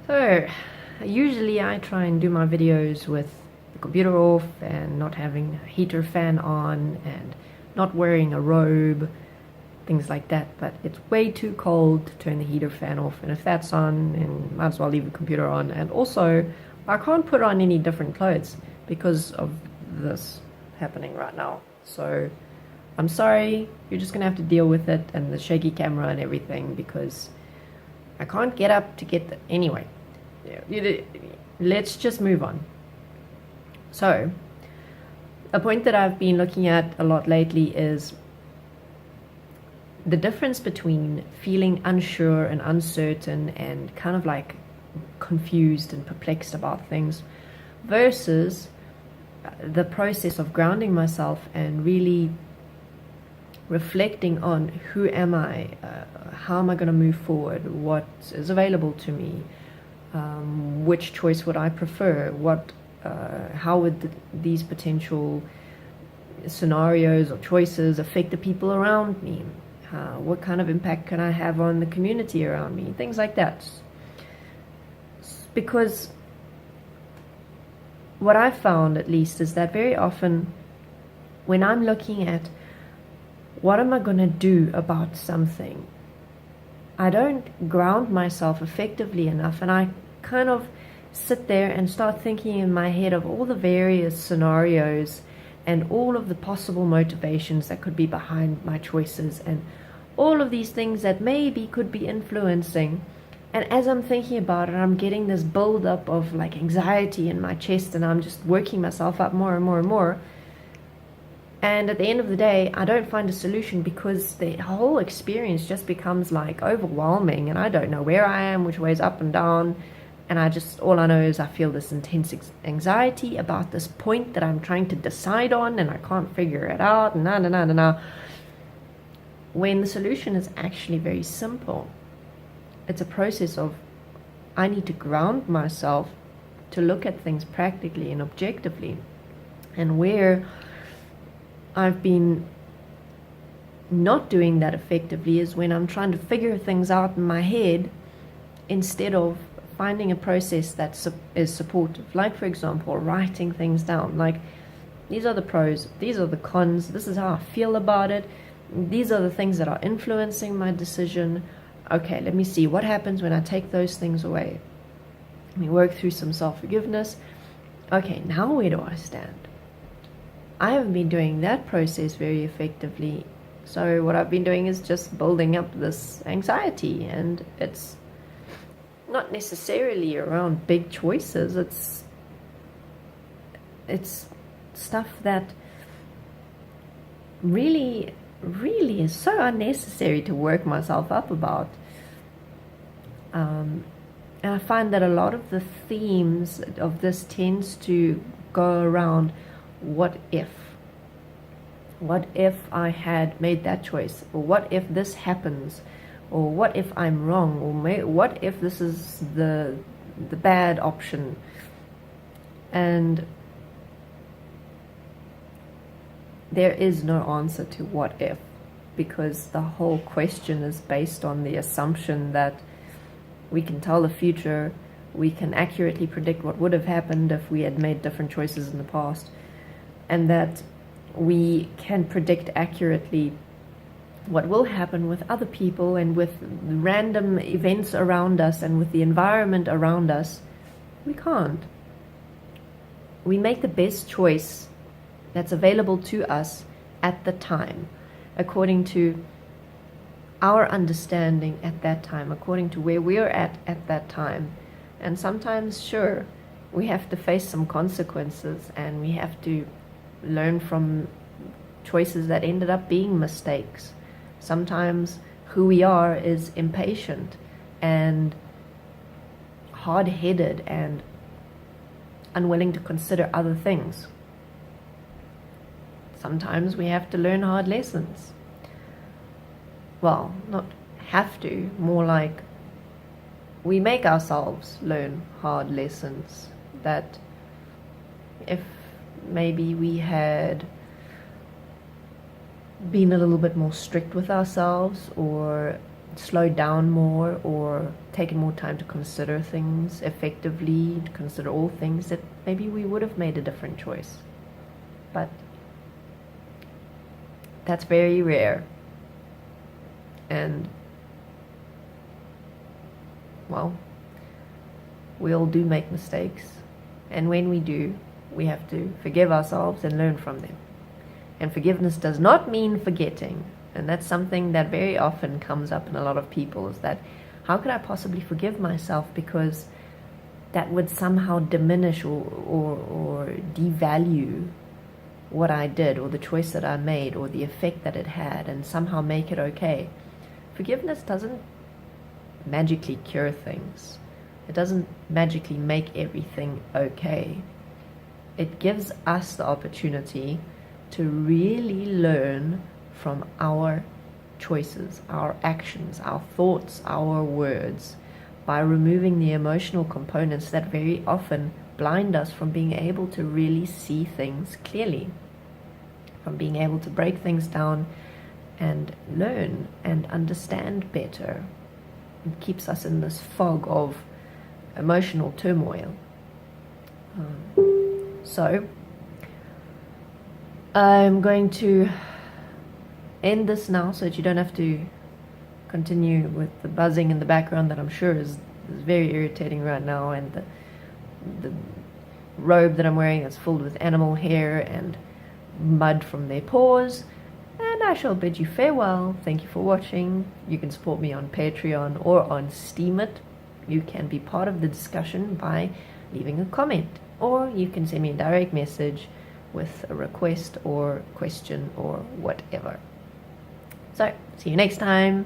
So, usually I try and do my videos with the computer off and not having a heater fan on and not wearing a robe, things like that. But it's way too cold to turn the heater fan off, and if that's on, then might as well leave the computer on. And also, I can't put on any different clothes because of this happening right now. So, I'm sorry, you're just gonna have to deal with it and the shaky camera and everything because I can't get up to get the anyway. Let's just move on. So, a point that I've been looking at a lot lately is the difference between feeling unsure and uncertain and kind of like confused and perplexed about things versus the process of grounding myself and really reflecting on who am I, how am I going to move forward, what is available to me, which choice would I prefer, how would these potential scenarios or choices affect the people around me, what kind of impact can I have on the community around me, things like that. Because what I've found, at least, is that very often when I'm looking at what am I going to do about something, I don't ground myself effectively enough, and I kind of sit there and start thinking in my head of all the various scenarios and all of the possible motivations that could be behind my choices and all of these things that maybe could be influencing. And as I'm thinking about it, I'm getting this build up of like anxiety in my chest, and I'm just working myself up more and more and more. And at the end of the day, I don't find a solution because the whole experience just becomes like overwhelming, and I don't know where I am, which way is up and down. And all I know is I feel this intense anxiety about this point that I'm trying to decide on, and I can't figure it out, when the solution is actually very simple. It's a process of I need to ground myself to look at things practically and objectively. And where I've been not doing that effectively is when I'm trying to figure things out in my head instead of finding a process that is supportive. Like, for example, writing things down. Like, these are the pros, these are the cons, this is how I feel about it, these are the things that are influencing my decision. Okay, let me see what happens when I take those things away. Let me work through some self-forgiveness. Okay, now where do I stand? I haven't been doing that process very effectively. So what I've been doing is just building up this anxiety, and it's not necessarily around big choices. It's stuff that really is so unnecessary to work myself up about. And I find that a lot of the themes of this tends to go around what if I had made that choice, or what if this happens, or what if I'm wrong, or what if this is the bad option. And there is no answer to what if, because the whole question is based on the assumption that we can tell the future, we can accurately predict what would have happened if we had made different choices in the past, and that we can predict accurately what will happen with other people and with random events around us and with the environment around us. We can't. We make the best choice that's available to us at the time, according to our understanding at that time, according to where we're at that time. And sometimes, sure, we have to face some consequences, and we have to learn from choices that ended up being mistakes. Sometimes who we are is impatient and hard-headed and unwilling to consider other things. Sometimes we have to learn hard lessons. Well, not have to, more like we make ourselves learn hard lessons. That if maybe we had been a little bit more strict with ourselves, or slowed down more or taken more time to consider things effectively, to consider all things, that maybe we would have made a different choice. But that's very rare. And, well, we all do make mistakes. And when we do, we have to forgive ourselves and learn from them. And forgiveness does not mean forgetting. And that's something that very often comes up in a lot of people, is that how could I possibly forgive myself, because that would somehow diminish or devalue what I did, or the choice that I made, or the effect that it had, and somehow make it okay. Forgiveness doesn't magically cure things. It doesn't magically make everything okay. It gives us the opportunity to really learn from our choices, our actions, our thoughts, our words, by removing the emotional components that very often blind us from being able to really see things clearly, from being able to break things down and learn and understand better. It keeps us in this fog of emotional turmoil. So I'm going to end this now so that you don't have to continue with the buzzing in the background that I'm sure is very irritating right now, and the robe that I'm wearing is filled with animal hair and mud from their paws. And I shall bid you farewell. Thank you for watching. You can support me on Patreon or on Steemit. You can be part of the discussion by leaving a comment, or you can send me a direct message with a request or question or whatever. So, see you next time.